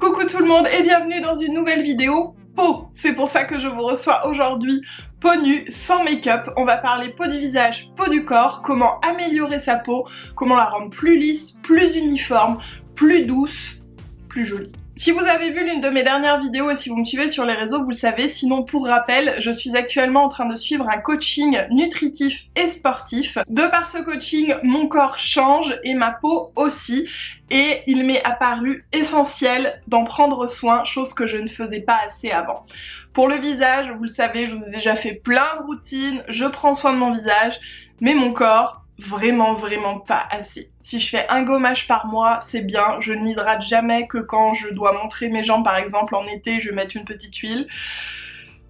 Coucou tout le monde et bienvenue dans une nouvelle vidéo peau. C'est pour ça que je vous reçois aujourd'hui peau nue, sans make-up. On va parler peau du visage, peau du corps, comment améliorer sa peau, comment la rendre plus lisse, plus uniforme, plus douce, plus jolie. Si vous avez vu l'une de mes dernières vidéos et si vous me suivez sur les réseaux, vous le savez. Sinon, pour rappel, je suis actuellement en train de suivre un coaching nutritif et sportif. De par ce coaching, mon corps change et ma peau aussi. Et il m'est apparu essentiel d'en prendre soin, chose que je ne faisais pas assez avant. Pour le visage, vous le savez, je vous ai déjà fait plein de routines, je prends soin de mon visage, mais mon corps, vraiment pas assez. Si je fais un gommage par mois, c'est bien, je ne m'hydrate jamais que quand je dois montrer mes jambes par exemple en été, je vais mettre une petite huile.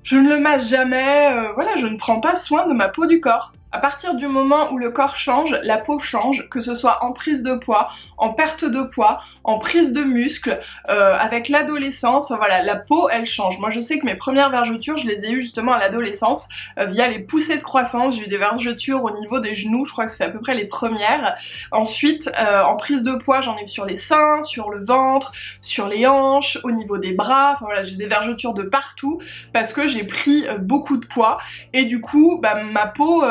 Je ne le masse jamais, voilà, je ne prends pas soin de ma peau du corps. À partir du moment où le corps change, la peau change, que ce soit en prise de poids, en perte de poids, en prise de muscle, avec l'adolescence, voilà, la peau elle change. Moi je sais que mes premières vergetures, je les ai eues justement à l'adolescence, via les poussées de croissance. J'ai eu des vergetures au niveau des genoux, je crois que c'est à peu près les premières. Ensuite, en prise de poids, j'en ai eu sur les seins, sur le ventre, sur les hanches, au niveau des bras, enfin voilà, j'ai des vergetures de partout, parce que j'ai pris beaucoup de poids, et du coup, bah, ma peau...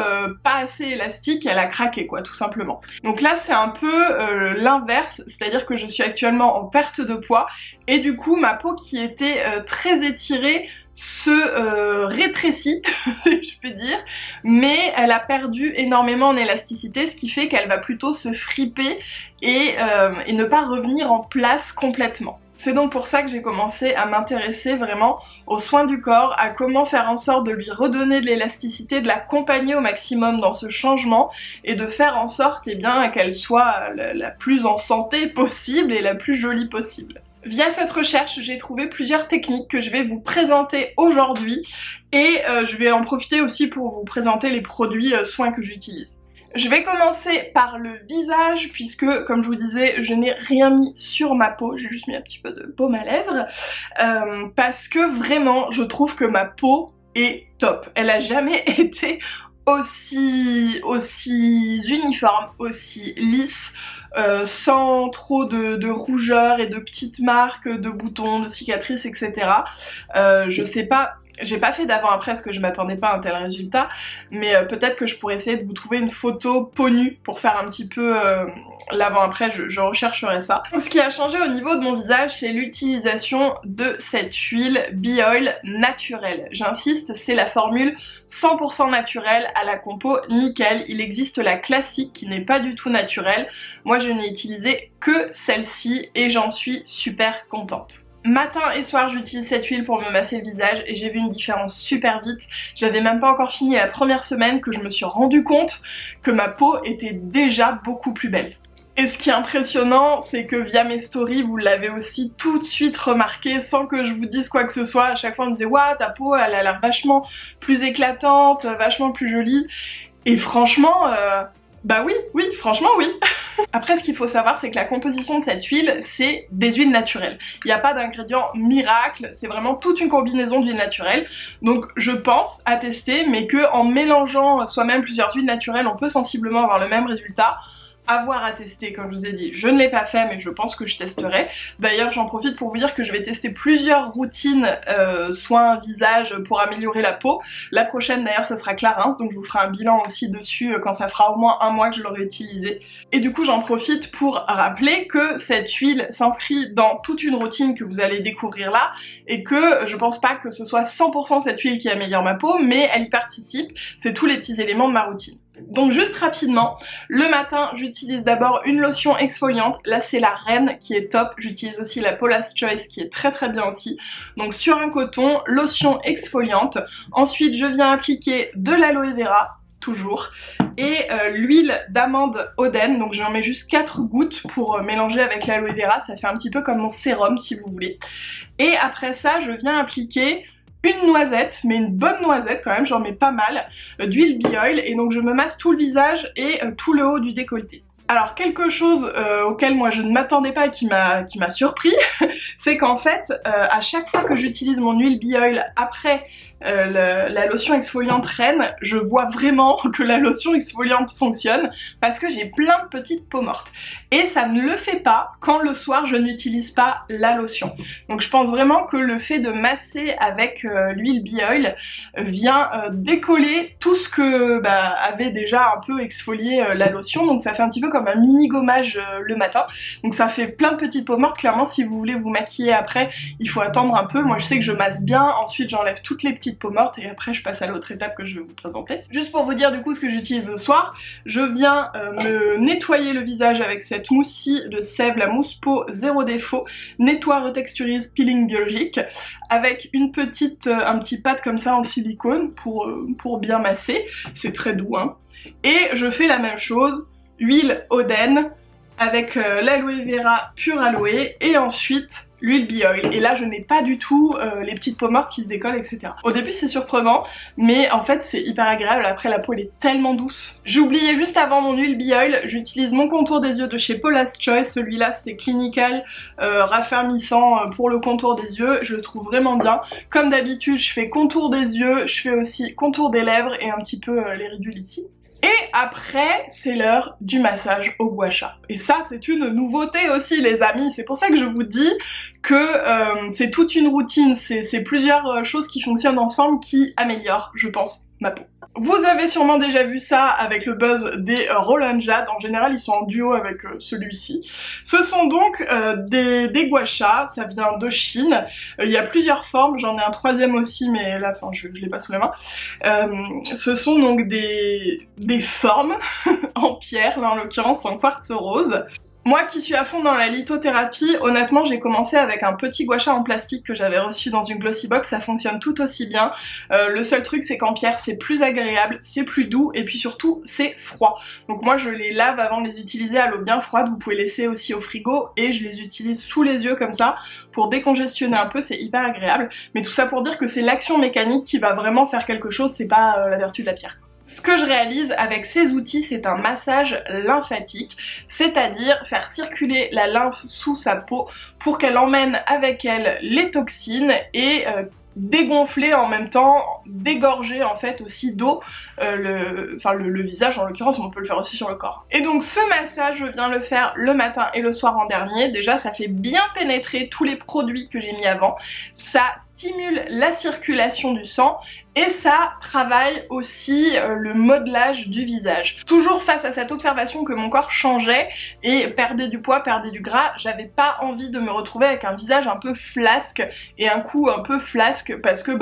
pas assez élastique, elle a craqué quoi, tout simplement. Donc là c'est un peu l'inverse, c'est-à-dire que je suis actuellement en perte de poids et du coup ma peau qui était très étirée se rétrécit, si je puis dire, mais elle a perdu énormément en élasticité, ce qui fait qu'elle va plutôt se friper et ne pas revenir en place complètement. C'est donc pour ça que j'ai commencé à m'intéresser vraiment aux soins du corps, à comment faire en sorte de lui redonner de l'élasticité, de l'accompagner au maximum dans ce changement et de faire en sorte eh bien, qu'elle soit la plus en santé possible et la plus jolie possible. Via cette recherche, j'ai trouvé plusieurs techniques que je vais vous présenter aujourd'hui et je vais en profiter aussi pour vous présenter les produits soins que j'utilise. Je vais commencer par le visage puisque, comme je vous disais, je n'ai rien mis sur ma peau, j'ai juste mis un petit peu de baume à lèvres parce que vraiment, je trouve que ma peau est top. Elle a jamais été aussi uniforme, aussi lisse, sans trop de rougeur et de petites marques, de boutons, de cicatrices, etc. Je sais pas... J'ai pas fait d'avant-après parce que je m'attendais pas à un tel résultat, mais peut-être que je pourrais essayer de vous trouver une photo peau nue pour faire un petit peu l'avant-après, je rechercherai ça. Ce qui a changé au niveau de mon visage, c'est l'utilisation de cette huile Bioil naturelle. J'insiste, c'est la formule 100% naturelle à la compo nickel. Il existe la classique qui n'est pas du tout naturelle. Moi je n'ai utilisé que celle-ci et j'en suis super contente. Matin et soir j'utilise cette huile pour me masser le visage et j'ai vu une différence super vite. J'avais même pas encore fini la première semaine que je me suis rendu compte que ma peau était déjà beaucoup plus belle. Et ce qui est impressionnant, c'est que via mes stories, vous l'avez aussi tout de suite remarqué sans que je vous dise quoi que ce soit. À chaque fois on me disait « Waouh, ta peau elle a l'air vachement plus éclatante, vachement plus jolie ». Et franchement... bah oui, franchement oui. Après ce qu'il faut savoir c'est que la composition de cette huile c'est des huiles naturelles. Il n'y a pas d'ingrédients miracles, c'est vraiment toute une combinaison d'huiles naturelles. Donc je pense à tester mais que en mélangeant soi-même plusieurs huiles naturelles on peut sensiblement avoir le même résultat. Avoir à tester, comme je vous ai dit, je ne l'ai pas fait mais je pense que je testerai. D'ailleurs j'en profite pour vous dire que je vais tester plusieurs routines soins visage pour améliorer la peau. La prochaine d'ailleurs ce sera Clarins, donc je vous ferai un bilan aussi dessus quand ça fera au moins un mois que je l'aurai utilisé. Et du coup j'en profite pour rappeler que cette huile s'inscrit dans toute une routine que vous allez découvrir là et que je pense pas que ce soit 100% cette huile qui améliore ma peau mais elle y participe, c'est tous les petits éléments de ma routine. Donc juste rapidement, le matin j'utilise d'abord une lotion exfoliante, là c'est la Reine qui est top, j'utilise aussi la Paula's Choice qui est très bien aussi. Donc sur un coton, lotion exfoliante, ensuite je viens appliquer de l'aloe vera, toujours, et l'huile d'amande Oden, donc j'en mets juste 4 gouttes pour mélanger avec l'aloe vera, ça fait un petit peu comme mon sérum si vous voulez. Et après ça je viens appliquer une noisette, mais une bonne noisette quand même, j'en mets pas mal, d'huile Bioil et donc je me masse tout le visage et tout le haut du décolleté. Alors quelque chose auquel moi je ne m'attendais pas et qui m'a surpris, c'est qu'en fait à chaque fois que j'utilise mon huile Bioil après la lotion exfoliante Reine, je vois vraiment que la lotion exfoliante fonctionne parce que j'ai plein de petites peaux mortes. Et ça ne le fait pas quand le soir je n'utilise pas la lotion. Donc je pense vraiment que le fait de masser avec l'huile Bee Oil vient décoller tout ce que avait déjà un peu exfolié la lotion. Donc ça fait un petit peu comme un mini gommage le matin. Donc ça fait plein de petites peaux mortes. Clairement, si vous voulez vous maquiller après, il faut attendre un peu. Moi je sais que je masse bien, ensuite j'enlève toutes les petites peaux mortes et après je passe à l'autre étape que je vais vous présenter. Juste pour vous dire du coup ce que j'utilise le soir, je viens me nettoyer le visage avec cette mousse-ci de Sèvres, la mousse peau zéro défaut, nettoie, retexturise, peeling biologique, avec un petit pad comme ça en silicone pour bien masser, c'est très doux hein. Et je fais la même chose, huile Oden avec l'aloe vera pure aloe et ensuite l'huile Bee Oil. Et là je n'ai pas du tout les petites peaux mortes qui se décollent, etc. Au début c'est surprenant, mais en fait c'est hyper agréable. Après la peau elle est tellement douce. J'ai oublié juste avant mon huile Bee Oil, j'utilise mon contour des yeux de chez Paula's Choice. Celui-là c'est Clinical raffermissant pour le contour des yeux. Je le trouve vraiment bien. Comme d'habitude je fais contour des yeux, je fais aussi contour des lèvres et un petit peu les ridules ici. Et après, c'est l'heure du massage au gua sha. Et ça, c'est une nouveauté aussi, les amis. C'est pour ça que je vous dis que c'est toute une routine. C'est plusieurs choses qui fonctionnent ensemble qui améliorent, je pense, ma peau. Vous avez sûrement déjà vu ça avec le buzz des Roland Jade. En général, ils sont en duo avec celui-ci. Ce sont donc des gua sha, ça vient de Chine. Il y a plusieurs formes, j'en ai un troisième aussi, mais là, enfin, je l'ai pas sous la main. Ce sont donc des formes en pierre, là en l'occurrence en quartz rose. Moi qui suis à fond dans la lithothérapie, honnêtement j'ai commencé avec un petit gua sha en plastique que j'avais reçu dans une glossy box, ça fonctionne tout aussi bien. Le seul truc c'est qu'en pierre c'est plus agréable, c'est plus doux et puis surtout c'est froid. Donc moi je les lave avant de les utiliser à l'eau bien froide, vous pouvez laisser aussi au frigo et je les utilise sous les yeux comme ça pour décongestionner un peu, c'est hyper agréable. Mais tout ça pour dire que c'est l'action mécanique qui va vraiment faire quelque chose, c'est pas la vertu de la pierre. Ce que je réalise avec ces outils, c'est un massage lymphatique, c'est-à-dire faire circuler la lymphe sous sa peau pour qu'elle emmène avec elle les toxines et dégonfler en même temps, dégorger en fait aussi d'eau le visage en l'occurrence, mais on peut le faire aussi sur le corps. Et donc ce massage, je viens le faire le matin et le soir en dernier. Déjà ça fait bien pénétrer tous les produits que j'ai mis avant, ça stimule la circulation du sang et ça travaille aussi le modelage du visage. Toujours face à cette observation que mon corps changeait et perdait du poids, perdait du gras, j'avais pas envie de me retrouver avec un visage un peu flasque et un cou un peu flasque parce que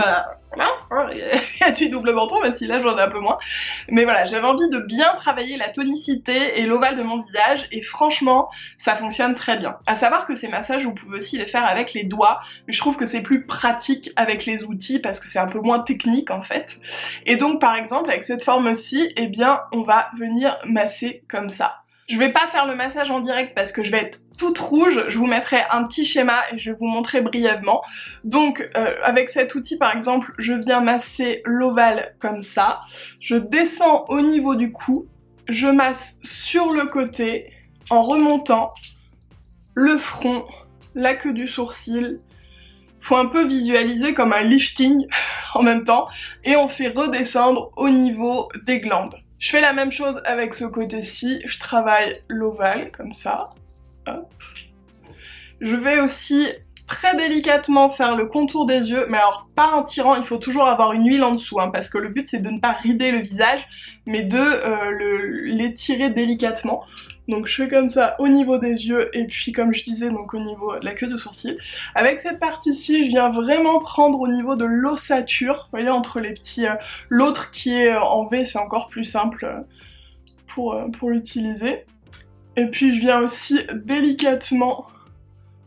il y a du double menton, même si là j'en ai un peu moins. Mais voilà, j'avais envie de bien travailler la tonicité et l'ovale de mon visage et franchement ça fonctionne très bien. À savoir que ces massages vous pouvez aussi les faire avec les doigts, mais je trouve que c'est plus pratique avec les outils parce que c'est un peu moins technique en fait. Et donc par exemple avec cette forme-ci, eh bien on va venir masser comme ça. Je vais pas faire le massage en direct parce que je vais être toute rouge, je vous mettrai un petit schéma et je vais vous montrer brièvement. Donc avec cet outil par exemple, je viens masser l'ovale comme ça, je descends au niveau du cou, je masse sur le côté en remontant le front, la queue du sourcil. Faut un peu visualiser comme un lifting en même temps et on fait redescendre au niveau des glandes. Je fais la même chose avec ce côté-ci, je travaille l'ovale comme ça. Hop. Je vais aussi très délicatement faire le contour des yeux, mais alors pas en tirant, il faut toujours avoir une huile en dessous hein, parce que le but c'est de ne pas rider le visage mais de l'étirer délicatement. Donc je fais comme ça au niveau des yeux et puis comme je disais donc au niveau de la queue de sourcil. Avec cette partie-ci je viens vraiment prendre au niveau de l'ossature, vous voyez entre les petits... L'autre qui est en V c'est encore plus simple pour l'utiliser. Et puis je viens aussi délicatement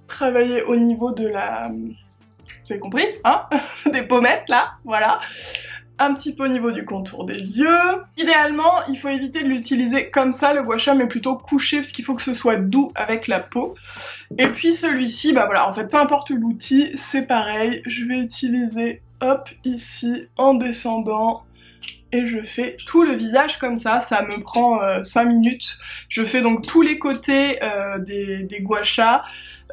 travailler au niveau de la... Vous avez compris hein des pommettes là, voilà. Un petit peu au niveau du contour des yeux. Idéalement, il faut éviter de l'utiliser comme ça, le gua sha, mais plutôt couché, parce qu'il faut que ce soit doux avec la peau. Et puis celui-ci, bah voilà, en fait, peu importe l'outil, c'est pareil. Je vais utiliser, hop, ici, en descendant. Et je fais tout le visage comme ça me prend 5 minutes. Je fais donc tous les côtés des gua sha.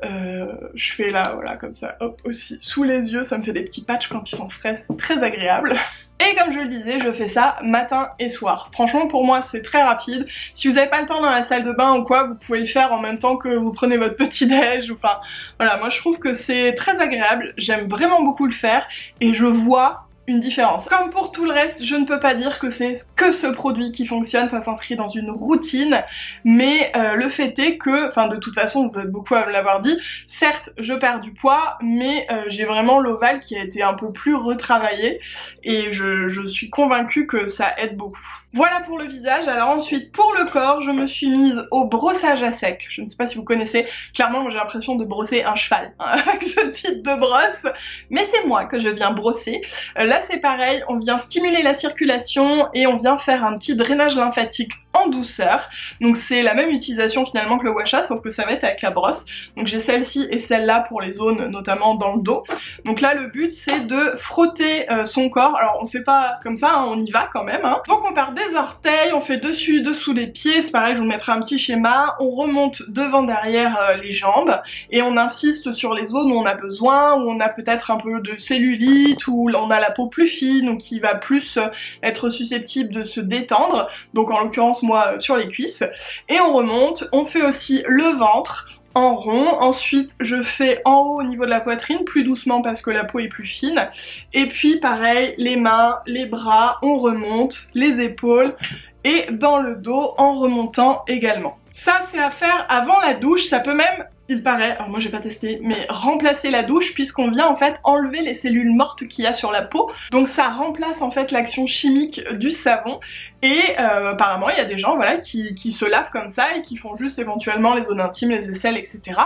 Je fais là, voilà, comme ça, hop, aussi sous les yeux, ça me fait des petits patchs quand ils sont frais, c'est très agréable. Et comme je le disais, je fais ça matin et soir. Franchement, pour moi, c'est très rapide. Si vous n'avez pas le temps dans la salle de bain ou quoi, vous pouvez le faire en même temps que vous prenez votre petit déj. Enfin, voilà, moi je trouve que c'est très agréable. J'aime vraiment beaucoup le faire et je vois une différence. Comme pour tout le reste, je ne peux pas dire que c'est que ce produit qui fonctionne, ça s'inscrit dans une routine, mais le fait est que, enfin de toute façon vous êtes beaucoup à me l'avoir dit, certes je perds du poids, mais j'ai vraiment l'ovale qui a été un peu plus retravaillé et je suis convaincue que ça aide beaucoup. Voilà pour le visage. Alors ensuite pour le corps, je me suis mise au brossage à sec. Je ne sais pas si vous connaissez, clairement moi j'ai l'impression de brosser un cheval hein, avec ce type de brosse, mais c'est moi que je viens brosser. Là c'est pareil, on vient stimuler la circulation et on vient faire un petit drainage lymphatique en douceur. Donc c'est la même utilisation finalement que le Watcha, sauf que ça va être avec la brosse. Donc j'ai celle-ci et celle-là pour les zones notamment dans le dos. Donc là le but c'est de frotter son corps. Alors on fait pas comme ça, hein, on y va quand même. Hein. Donc on part des orteils, on fait dessus, dessous les pieds. C'est pareil, je vous mettrai un petit schéma. On remonte devant, derrière les jambes et on insiste sur les zones où on a besoin, où on a peut-être un peu de cellulite, où on a la peau plus fine, ou qui va plus être susceptible de se détendre. Donc en l'occurrence moi sur les cuisses, et on remonte, on fait aussi le ventre en rond, ensuite je fais en haut au niveau de la poitrine, plus doucement parce que la peau est plus fine, et puis pareil, les mains, les bras, on remonte, les épaules, et dans le dos en remontant également. Ça c'est à faire avant la douche, ça peut même, il paraît, alors moi j'ai pas testé, mais remplacer la douche puisqu'on vient en fait enlever les cellules mortes qu'il y a sur la peau. Donc ça remplace en fait l'action chimique du savon et apparemment il y a des gens voilà qui se lavent comme ça et qui font juste éventuellement les zones intimes, les aisselles, etc.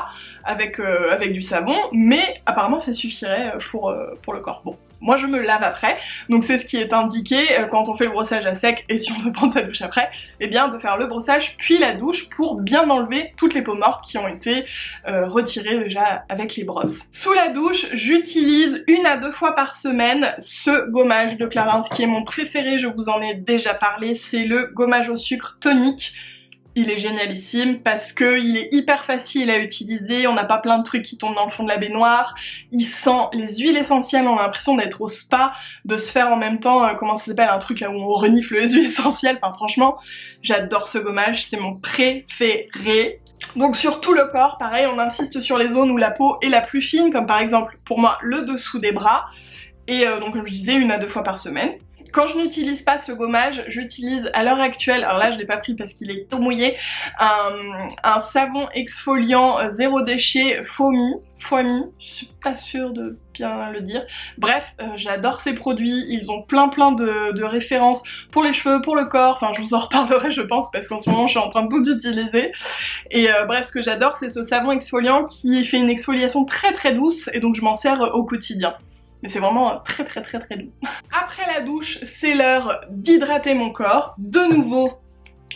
avec du savon, mais apparemment ça suffirait pour le corps. Bon. Moi je me lave après, donc c'est ce qui est indiqué quand on fait le brossage à sec et si on veut prendre sa douche après, eh bien de faire le brossage puis la douche pour bien enlever toutes les peaux mortes qui ont été retirées déjà avec les brosses. Sous la douche, j'utilise 1 à 2 fois par semaine ce gommage de Clarins qui est mon préféré, je vous en ai déjà parlé, c'est le gommage au sucre tonique. Il est génialissime parce que il est hyper facile à utiliser, on n'a pas plein de trucs qui tombent dans le fond de la baignoire, il sent les huiles essentielles, on a l'impression d'être au spa, de se faire en même temps, comment ça s'appelle, un truc là où on renifle les huiles essentielles, enfin franchement, j'adore ce gommage, c'est mon préféré. Donc sur tout le corps, pareil, on insiste sur les zones où la peau est la plus fine, comme par exemple pour moi le dessous des bras, et donc comme je disais 1 à 2 fois par semaine. Quand je n'utilise pas ce gommage, j'utilise à l'heure actuelle, alors là je l'ai pas pris parce qu'il est tout mouillé, un savon exfoliant zéro déchet Foamy, je suis pas sûre de bien le dire. Bref, j'adore ces produits, ils ont plein de références pour les cheveux, pour le corps, enfin je vous en reparlerai je pense parce qu'en ce moment je suis en train de tout utiliser. Et bref, ce que j'adore c'est ce savon exfoliant qui fait une exfoliation très douce et donc je m'en sers au quotidien. Mais c'est vraiment très doux. Après la douche, c'est l'heure d'hydrater mon corps. De nouveau,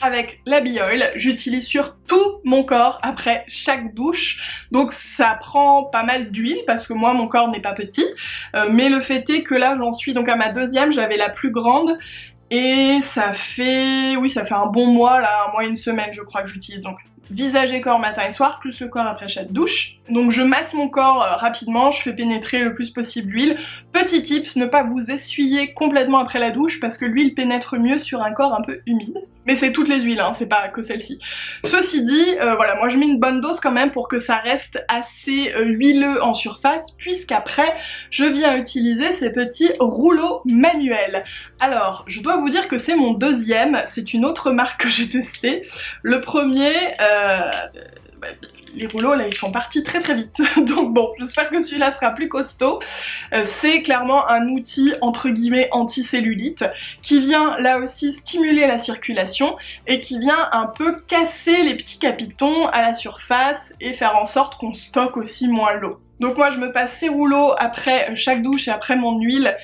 avec la Bee Oil, j'utilise sur tout mon corps après chaque douche. Donc ça prend pas mal d'huile parce que moi mon corps n'est pas petit. Mais le fait est que là j'en suis donc à ma deuxième, j'avais la plus grande. Et ça fait, oui ça fait un bon mois là, 1 mois et 1 semaine je crois que j'utilise donc. Visage et corps matin et soir, plus le corps après chaque douche. Donc je masse mon corps rapidement, je fais pénétrer le plus possible l'huile. Petit tips, ne pas vous essuyer complètement après la douche parce que l'huile pénètre mieux sur un corps un peu humide. Mais c'est toutes les huiles, hein, c'est pas que celle-ci. Ceci dit, voilà, moi je mets une bonne dose quand même pour que ça reste assez huileux en surface, puisqu'après je viens utiliser ces petits rouleaux manuels. Alors, je dois vous dire que c'est mon deuxième, c'est une autre marque que j'ai testée. Le premier, les rouleaux là ils sont partis très vite donc bon j'espère que celui-là sera plus costaud. C'est clairement un outil entre guillemets anti-cellulite qui vient là aussi stimuler la circulation et qui vient un peu casser les petits capitons à la surface et faire en sorte qu'on stocke aussi moins l'eau. Donc moi je me passe ces rouleaux après chaque douche et après mon huile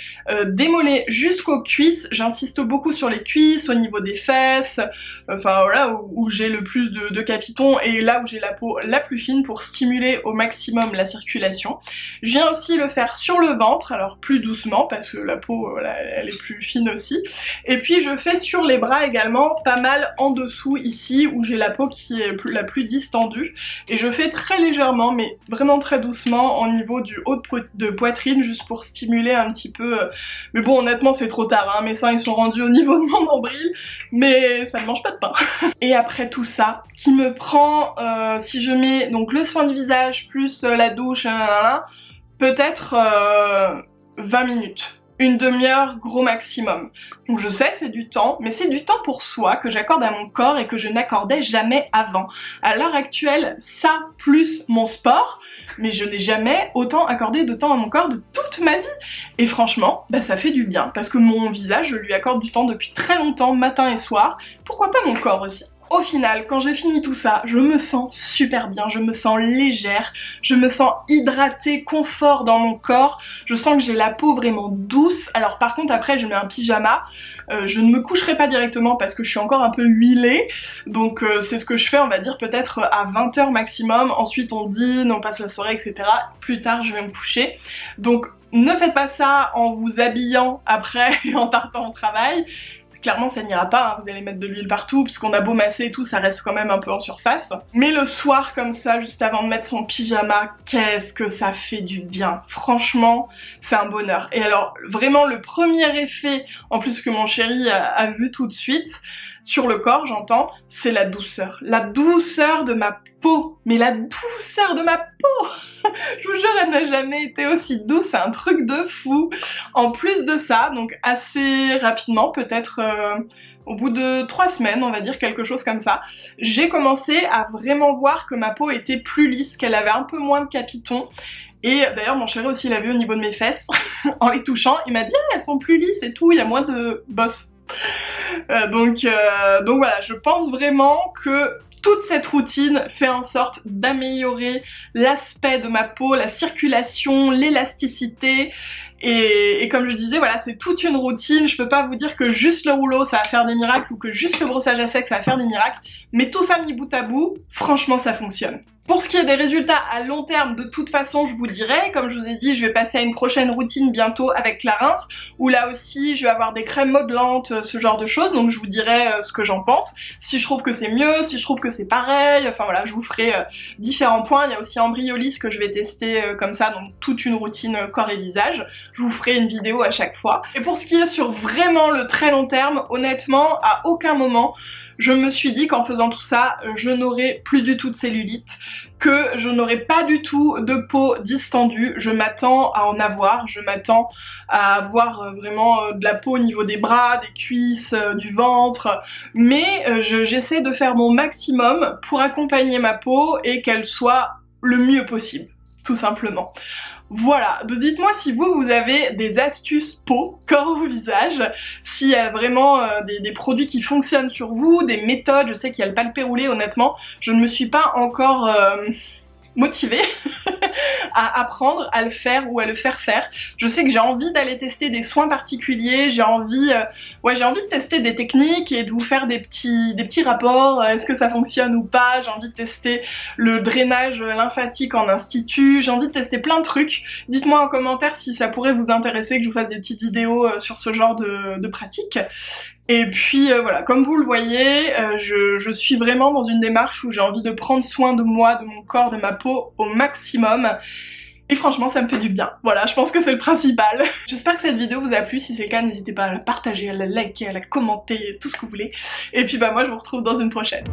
des mollets jusqu'aux cuisses. J'insiste beaucoup sur les cuisses, au niveau des fesses, enfin voilà, où j'ai le plus de capitons et là où j'ai la peau la plus fine pour stimuler au maximum la circulation. Je viens aussi le faire sur le ventre, alors plus doucement parce que la peau voilà, elle est plus fine aussi. Et puis je fais sur les bras également, pas mal en dessous ici où j'ai la peau qui est la plus distendue. Et je fais très légèrement, mais vraiment très doucement au niveau du haut de poitrine, juste pour stimuler un petit peu. Mais bon, honnêtement c'est trop tard, hein. Mes seins ils sont rendus au niveau de mon nombril, mais ça ne mange pas de pain. Et après tout ça, qui me prend, si je mets donc le soin du visage plus la douche, peut-être 20 minutes. Une demi-heure gros maximum. Donc je sais c'est du temps, mais c'est du temps pour soi que j'accorde à mon corps et que je n'accordais jamais avant. À l'heure actuelle, ça plus mon sport, mais je n'ai jamais autant accordé de temps à mon corps de toute ma vie. Et franchement, bah ça fait du bien, parce que mon visage, je lui accorde du temps depuis très longtemps, matin et soir. Pourquoi pas mon corps aussi? Au final, quand j'ai fini tout ça, je me sens super bien, je me sens légère, je me sens hydratée, confort dans mon corps, je sens que j'ai la peau vraiment douce. Alors par contre après je mets un pyjama, je ne me coucherai pas directement parce que je suis encore un peu huilée, donc c'est ce que je fais on va dire peut-être à 20 h maximum, ensuite on dîne, on passe la soirée etc. Plus tard je vais me coucher, donc ne faites pas ça en vous habillant après et en partant au travail. Clairement ça n'ira pas, hein. Vous allez mettre de l'huile partout, puisqu'on a beau masser et tout, ça reste quand même un peu en surface. Mais le soir comme ça, juste avant de mettre son pyjama, qu'est-ce que ça fait du bien. Franchement, c'est un bonheur. Et alors vraiment le premier effet, en plus que mon chéri a vu tout de suite, sur le corps j'entends, c'est la douceur. La douceur de ma peau. Mais la douceur de ma peau je vous jure, elle n'a jamais été aussi douce, c'est un truc de fou. En plus de ça, donc assez rapidement, peut-être au bout de 3 semaines, on va dire quelque chose comme ça, j'ai commencé à vraiment voir que ma peau était plus lisse, qu'elle avait un peu moins de capitons. Et d'ailleurs mon chéri aussi l'a vu au niveau de mes fesses, en les touchant, il m'a dit ah, elles sont plus lisses et tout, il y a moins de bosses. Donc voilà, je pense vraiment que toute cette routine fait en sorte d'améliorer l'aspect de ma peau, la circulation, l'élasticité. Et comme je disais, voilà, c'est toute une routine. Je peux pas vous dire que juste le rouleau ça va faire des miracles ou que juste le brossage à sec ça va faire des miracles. Mais tout ça mis bout à bout, franchement ça fonctionne. Pour ce qui est des résultats à long terme, de toute façon je vous dirai, comme je vous ai dit, je vais passer à une prochaine routine bientôt avec Clarins, où là aussi je vais avoir des crèmes modelantes, ce genre de choses, donc je vous dirai ce que j'en pense, si je trouve que c'est mieux, si je trouve que c'est pareil, enfin voilà, je vous ferai différents points. Il y a aussi Embryolisse que je vais tester comme ça, donc toute une routine corps et visage, je vous ferai une vidéo à chaque fois. Et pour ce qui est sur vraiment le très long terme, honnêtement, à aucun moment, je me suis dit qu'en faisant tout ça, je n'aurais plus du tout de cellulite, que je n'aurais pas du tout de peau distendue. Je m'attends à en avoir, je m'attends à avoir vraiment de la peau au niveau des bras, des cuisses, du ventre, mais j'essaie de faire mon maximum pour accompagner ma peau et qu'elle soit le mieux possible, tout simplement. Voilà, dites-moi si vous avez des astuces peau, corps ou visage, s'il y a vraiment des produits qui fonctionnent sur vous, des méthodes. Je sais qu'il y a le palpé roulé, honnêtement, je ne me suis pas encore motivée à apprendre à le faire ou à le faire faire. Je sais que j'ai envie d'aller tester des soins particuliers, j'ai envie de tester des techniques et de vous faire des petits rapports, est-ce que ça fonctionne ou pas, j'ai envie de tester le drainage lymphatique en institut, j'ai envie de tester plein de trucs. Dites-moi en commentaire si ça pourrait vous intéresser que je vous fasse des petites vidéos sur ce genre de pratiques. Et puis voilà, comme vous le voyez, je suis vraiment dans une démarche où j'ai envie de prendre soin de moi, de mon corps, de ma peau au maximum. Et franchement ça me fait du bien. Voilà, je pense que c'est le principal. J'espère que cette vidéo vous a plu. Si c'est le cas, n'hésitez pas à la partager, à la liker, à la commenter, tout ce que vous voulez. Et puis bah moi je vous retrouve dans une prochaine.